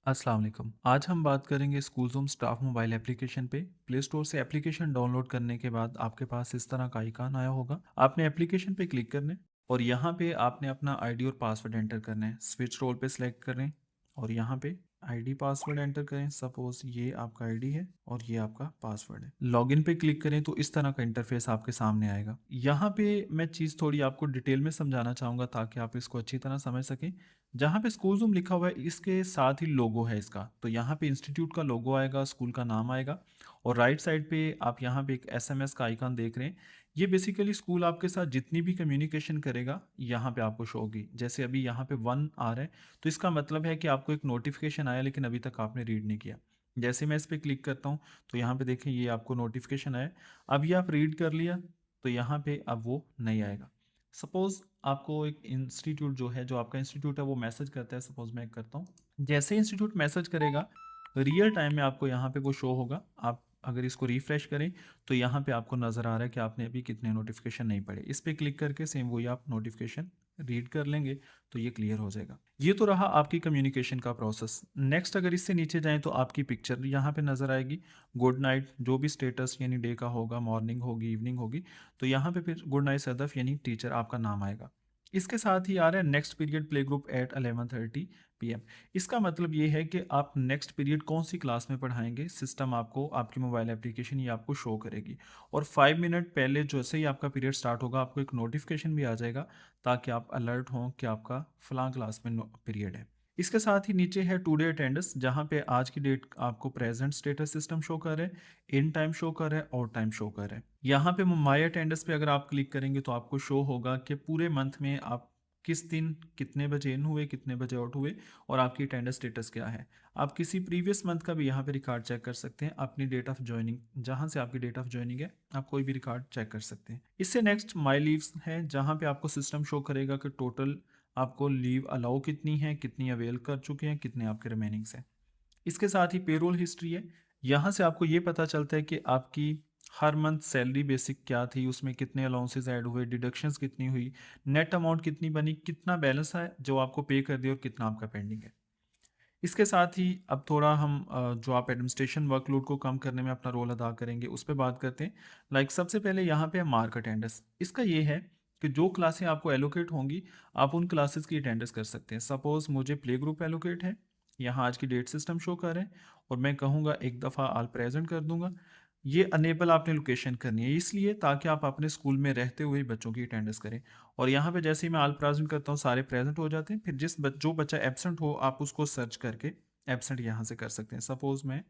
अस्सलाम वालेकुम। आज हम बात करेंगे school zoom staff mobile application पे। प्ले स्टोर से एप्लीकेशन डाउनलोड करने के बाद आपके पास इस तरह का आइकन आया होगा। आपने एप्लीकेशन पे क्लिक करना है और यहाँ पे आपने अपना आईडी और पासवर्ड एंटर करना है। स्विच रोल पे सिलेक्ट करें और यहाँ पे आईडी पासवर्ड एंटर करें। सपोज ये आपका आईडी है और ये आपका पासवर्ड है। लॉगिन पे क्लिक करें तो इस तरह का इंटरफेस आपके सामने आएगा। यहाँ पे मैं चीज़ थोड़ी आपको डिटेल में समझाना चाहूँगा ताकि आप इसको अच्छी तरह समझ सकें। जहाँ पे स्कूल ज़ूम लिखा हुआ है इसके साथ ही लोगो है इसका, तो यहाँ पे इंस्टीट्यूट का लोगो आएगा, स्कूल का नाम आएगा और राइट साइड पे आप यहाँ पे एक एसएमएस का आइकन देख रहे हैं। ये बेसिकली स्कूल आपके साथ जितनी भी कम्युनिकेशन करेगा यहाँ पे आपको शो होगी। जैसे अभी यहाँ पे 1 आ रहा है तो इसका मतलब है कि आपको एक नोटिफिकेशन आया लेकिन अभी तक आपने रीड नहीं किया। जैसे मैं इस पे क्लिक करता हूँ तो यहाँ पे देखें ये आपको नोटिफिकेशन आया। अब ये आप रीड कर लिया तो यहाँ पे अब वो नहीं आएगा। सपोज़ आपको एक इंस्टीट्यूट जो आपका इंस्टीट्यूट है वो मैसेज करता है। सपोज़ मैं करता हूँ, जैसे इंस्टीट्यूट मैसेज करेगा रियल टाइम में आपको यहाँ पे वो शो होगा। आप अगर इसको रिफ्रेश करें तो यहाँ पे आपको नज़र आ रहा है कि आपने अभी कितने नोटिफिकेशन नहीं पढ़े। इस पे क्लिक करके सेम वही आप नोटिफिकेशन रीड कर लेंगे तो ये क्लियर हो जाएगा। ये तो रहा आपकी कम्युनिकेशन का प्रोसेस। नेक्स्ट अगर इससे नीचे जाएं तो आपकी पिक्चर यहाँ पे नज़र आएगी। गुड नाइट जो भी स्टेटस यानी डे का होगा, मॉर्निंग होगी, इवनिंग होगी, तो यहाँ पे फिर गुड नाइट सदफ यानी टीचर आपका नाम आएगा। इसके साथ ही आ रहा है next period play group at 11:30 PM. इसका मतलब ये है कि आप नेक्स्ट पीरियड कौन सी क्लास में पढ़ाएंगे, सिस्टम आपको आपकी मोबाइल एप्लीकेशन ये आपको शो करेगी। और 5 मिनट पहले जैसे ही आपका पीरियड स्टार्ट होगा आपको एक नोटिफिकेशन भी आ जाएगा ताकि आप अलर्ट हों कि आपका फलां क्लास में पीरियड है। इसके साथ ही नीचे है टुडे अटेंडेंस, जहाँ पे आज की डेट आपको प्रेजेंट स्टेटस सिस्टम शो कर रहा है, इन टाइम शो कर रहा है और टाइम शो कर रहा है। यहाँ पे माई अटेंडेंस पे अगर आप क्लिक करेंगे तो आपको शो होगा कि पूरे मंथ में आप किस दिन कितने बजे इन हुए, कितने बजे आउट हुए और आपकी अटेंडेंस स्टेटस क्या है। आप किसी प्रीवियस मंथ का भी यहाँ पे रिकॉर्ड चेक कर सकते हैं। अपनी डेट ऑफ ज्वाइनिंग, जहाँ से आपकी डेट ऑफ ज्वाइनिंग है, आप कोई भी रिकॉर्ड चेक कर सकते हैं। इससे नेक्स्ट माई लीव्स है, जहाँ पे आपको सिस्टम शो करेगा कि टोटल आपको लीव अलाउ कितनी है, कितनी अवेल कर चुके हैं, कितने आपके रिमेनिंग्स हैं। इसके साथ ही पेरोल हिस्ट्री है। यहाँ से आपको ये पता चलता है कि आपकी हर मंथ सैलरी बेसिक क्या थी, उसमें कितने अलाउंसेस ऐड हुए, डिडक्शंस कितनी हुई, नेट अमाउंट कितनी बनी, कितना बैलेंस है जो आपको पे कर दिया और कितना आपका पेंडिंग है। इसके साथ ही अब थोड़ा हम जो आप एडमिनिस्ट्रेशन वर्कलोड को कम करने में अपना रोल अदा करेंगे उस पर बात करते हैं। लाइक सबसे पहले यहाँ पे है मार्क अटेंडेंस। इसका ये है कि जो क्लासें आपको एलोकेट होंगी आप उन क्लासेस की अटेंडेंस कर सकते हैं। सपोज मुझे प्ले ग्रुप एलोकेट है, यहाँ आज की डेट सिस्टम शो कर है और मैं कहूँगा एक दफ़ा आल प्रेजेंट कर दूंगा। ये अनेबल आपने लोकेशन करनी है इसलिए ताकि आप अपने स्कूल में रहते हुए बच्चों की अटेंडेंस करें। और यहाँ पे जैसे ही मैं ऑल प्रेजेंट करता हूँ सारे प्रेजेंट हो जाते हैं। फिर जो बच्चा एब्सेंट हो आप उसको सर्च करके एब्सेंट यहाँ से कर सकते हैं। सपोज मैं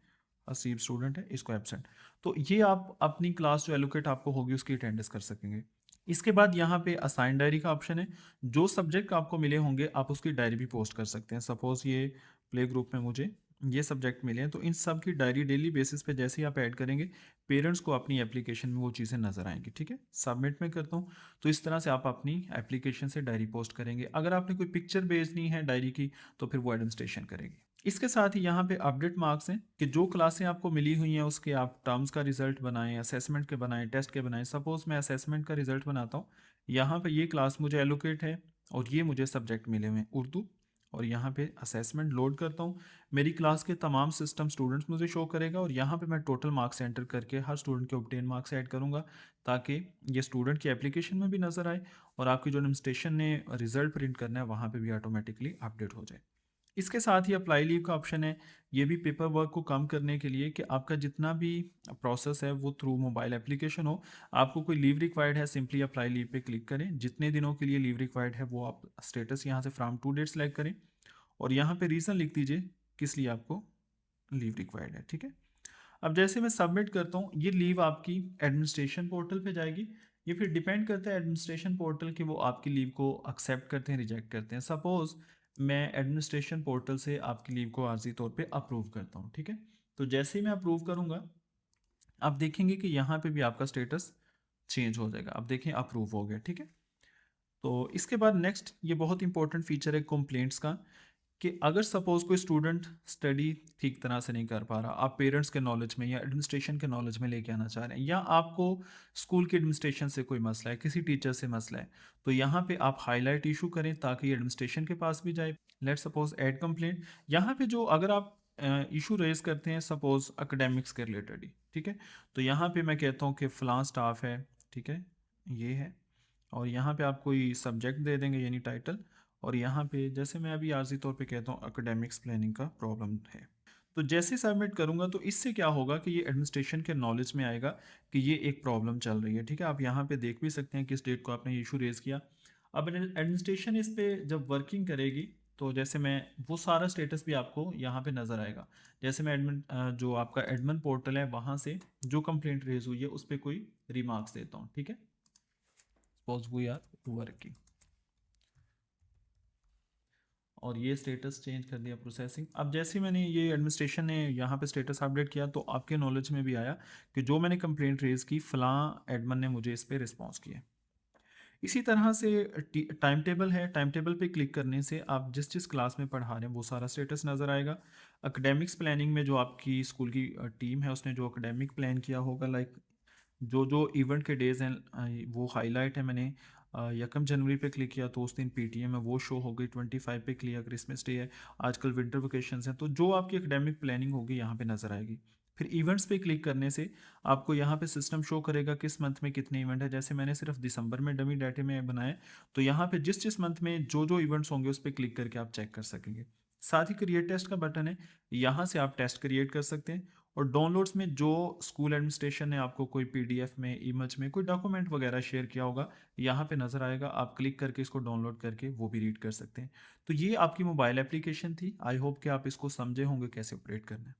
असीब स्टूडेंट है, इसको एब्सेंट, तो ये आप अपनी क्लास जो एलोकेट आपको होगी उसकी अटेंडेंस कर सकेंगे। इसके बाद यहाँ पे असाइन डायरी का ऑप्शन है। जो सब्जेक्ट आपको मिले होंगे आप उसकी डायरी भी पोस्ट कर सकते हैं। सपोज ये प्ले ग्रुप में मुझे ये सब्जेक्ट मिले हैं तो इन सब की डायरी डेली बेसिस पे जैसे ही आप ऐड करेंगे पेरेंट्स को अपनी एप्लीकेशन में वो चीज़ें नज़र आएंगी। ठीक है, सबमिट में करता हूँ। तो इस तरह से आप अपनी एप्लीकेशन से डायरी पोस्ट करेंगे। अगर आपने कोई पिक्चर भेजनी है डायरी की तो फिर वो एडमिनिस्ट्रेशन करेगी। इसके साथ ही यहाँ पे अपडेट मार्क्स हैं कि जो क्लासें आपको मिली हुई हैं उसके आप टर्म्स का रिजल्ट बनाएं, असेसमेंट के बनाएं, टेस्ट के बनाएं। सपोज मैं असेसमेंट का रिजल्ट बनाता हूँ। यहाँ पे ये क्लास मुझे एलोकेट है और ये मुझे सब्जेक्ट मिले हुए हैं उर्दू, और यहाँ पे असेसमेंट लोड करता हूँ। मेरी क्लास के तमाम सिस्टम स्टूडेंट्स मुझे शो करेगा और यहाँ पे मैं टोटल मार्क्स एंटर करके हर स्टूडेंट के ऑब्टेन मार्क्स ऐड करूँगा ताकि ये स्टूडेंट की एप्लीकेशन में भी नज़र आए और आपकी जो एडमिनिस्ट्रेशन ने रिजल्ट प्रिंट करना है वहाँ पे भी ऑटोमेटिकली अपडेट हो जाए। इसके साथ ही अप्लाई लीव का ऑप्शन है। ये भी पेपर वर्क को कम करने के लिए कि आपका जितना भी प्रोसेस है वो थ्रू मोबाइल एप्लीकेशन हो। आपको कोई लीव रिक्वायर्ड है, सिंपली अप्लाई लीव पे क्लिक करें। जितने दिनों के लिए लीव रिक्वायर्ड है वो आप स्टेटस यहाँ से फ्रॉम टू डेट सेलेक्ट करें और यहाँ पे रीज़न लिख दीजिए किस लिए आपको लीव रिक्वायर्ड है। ठीक है, अब जैसे मैं सबमिट करता हूँ ये लीव आपकी एडमिनिस्ट्रेशन पोर्टल पे जाएगी। ये फिर डिपेंड करता है एडमिनिस्ट्रेशन पोर्टल कि वो आपकी लीव को एक्सेप्ट करते हैं, रिजेक्ट करते हैं। सपोज मैं एडमिनिस्ट्रेशन पोर्टल से आपकी लीव को आर्जी तौर पे अप्रूव करता हूँ। ठीक है, तो जैसे ही मैं अप्रूव करूँगा आप देखेंगे कि यहाँ पे भी आपका स्टेटस चेंज हो जाएगा। अब देखें अप्रूव हो गया। ठीक है, तो इसके बाद नेक्स्ट ये बहुत इंपॉर्टेंट फीचर है कंप्लेंट्स का कि अगर सपोज़ कोई स्टूडेंट स्टडी ठीक तरह से नहीं कर पा रहा, आप पेरेंट्स के नॉलेज में या एडमिनिस्ट्रेशन के नॉलेज में लेके आना चाह रहे हैं या आपको स्कूल के एडमिनिस्ट्रेशन से कोई मसला है, किसी टीचर से मसला है, तो यहाँ पे आप हाइलाइट इश्यू करें ताकि एडमिनिस्ट्रेशन के पास भी जाए। लेट्स सपोज़ ऐड कंप्लेंट, यहाँ पे जो अगर आप इश्यू रेज़ करते हैं सपोज़ एकेडमिक्स के रिलेटेड ही, ठीक है? तो यहाँ पे मैं कहता हूँ कि फ़लाँ स्टाफ है, ठीक है? ये है और यहाँ पे आप कोई सब्जेक्ट दे देंगे यानी टाइटल और यहाँ पे जैसे मैं अभी आर्जी तौर पे कहता हूँ एकेडमिक्स प्लानिंग का प्रॉब्लम है। तो जैसे सबमिट करूँगा तो इससे क्या होगा कि ये एडमिनिस्ट्रेशन के नॉलेज में आएगा कि ये एक प्रॉब्लम चल रही है, ठीक है? आप यहाँ पे देख भी सकते हैं किस डेट को आपने ये इशू रेज़ किया। अब एडमिनिस्ट्रेशन इस पे जब वर्किंग करेगी तो जैसे मैं वो सारा स्टेटस भी आपको यहाँ पे नज़र आएगा। जैसे मैं जो आपका एडमिन पोर्टल है वहाँ से जो कंप्लेंट रेज़ हुई है उस पे कोई रिमार्क्स देता हूँ, ठीक है? सपोज़ वी आर वर्किंग और ये स्टेटस चेंज कर दिया प्रोसेसिंग। अब जैसे ही मैंने ये एडमिनिस्ट्रेशन ने यहाँ पे स्टेटस अपडेट किया तो आपके नॉलेज में भी आया कि जो मैंने कंप्लेंट रेज़ की फ़लाँ एडमिन ने मुझे इस पे रिस्पॉन्स किया। इसी तरह से टाइम टेबल है, टाइम टेबल पे क्लिक करने से आप जिस जिस क्लास में पढ़ा रहे हैं वो सारा स्टेटस नज़र आएगा। एकेडमिक्स प्लानिंग में जो आपकी स्कूल की टीम है उसने जो एकेडमिक प्लान किया होगा लाइक जो जो इवेंट के डेज़ हैं वो हाईलाइट है मैंने 1 जनवरी पे क्लिक किया तो उस दिन पीटीएम है वो शो हो गई, 25 पे क्लिक क्रिसमस डे है, आजकल विंटर वेकेशंस हैं तो जो आपकी एकेडमिक प्लानिंग होगी यहाँ पे नज़र आएगी। फिर इवेंट्स पे क्लिक करने से आपको यहाँ पे सिस्टम शो करेगा किस मंथ में कितने इवेंट है। जैसे मैंने सिर्फ दिसंबर में डमी डाटे में बनाए तो यहाँ पे जिस जिस मंथ में जो जो इवेंट्स होंगे उस पर क्लिक करके आप चेक कर सकेंगे। साथ ही क्रिएट टेस्ट का बटन है, यहाँ से आप टेस्ट क्रिएट कर सकते हैं और डाउनलोड्स में जो स्कूल एडमिनिस्ट्रेशन ने आपको कोई पीडीएफ में इमेज में कोई डॉक्यूमेंट वगैरह शेयर किया होगा यहाँ पे नज़र आएगा, आप क्लिक करके इसको डाउनलोड करके वो भी रीड कर सकते हैं। तो ये आपकी मोबाइल एप्लीकेशन थी। आई होप कि आप इसको समझे होंगे कैसे ऑपरेट करना है।